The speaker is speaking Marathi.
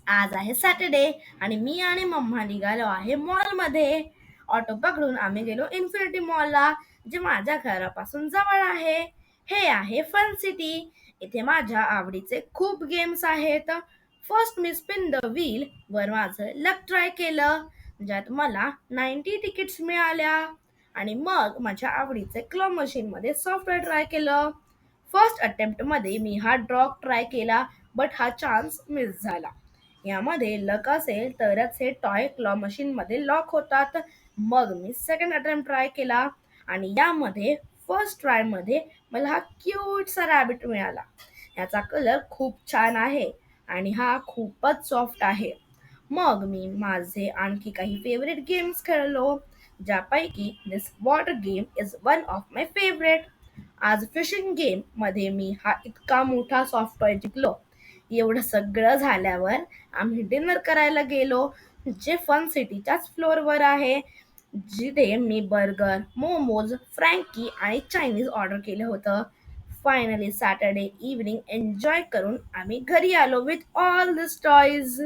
आज आहे सॅटर्डे आणि मी आणि मम्मा निघालो आहे मॉलमध्ये. ऑटो पकडून आम्ही गेलो इन्फिनिटी मॉलला, जे माझ्या घरापासून जवळ आहे. हे आहे फन सिटी. इथे माझ्या आवडीचे खूप गेम्स आहेत. First me spin the wheel वर माझं लक ट्राय केलं, ज्यात मला 90 तिकीट्स मिळाल्या. आणि मग माझ्या आवडीचे क्लो मशीन मध्ये सॉफ्टवेअर ट्राय केलं. फर्स्ट अटेम्प्ट मध्ये मी हा ड्रॉ ट्राय केला, बट हा चान्स मिस झाला. यामध्ये लक असेल तरच हे टॉय क्लॉ मशीन मध्ये लॉक होतात. मग मी सेकंड अटेम्प्ट ट्राय केला आणि यामध्ये फर्स्ट ट्राय मध्ये मला हा क्यूटसा रॅबिट मिळाला. याचा कलर खूप छान आहे आणि हा खूपच सॉफ्ट आहे. मग मी माझे आणखी काही फेवरेट गेम्स खेळलो, ज्यापैकी this water game is one of my favourite. आज फिशिंग गेम मध्ये मी हा इतका मोठा सॉफ्ट टॉय जिंकलो. एवढं सगळं झाल्यावर आम्ही डिनर करायला गेलो, जे फन सिटीच्याच फ्लोअरवर आहे, जिथे मी बर्गर, मोमोज, फ्रँकी आणि चायनीज ऑर्डर केलं होतं. फायनली सॅटर्डे इव्हनिंग एन्जॉय करून आम्ही घरी आलो विथ ऑल दिस टॉयज.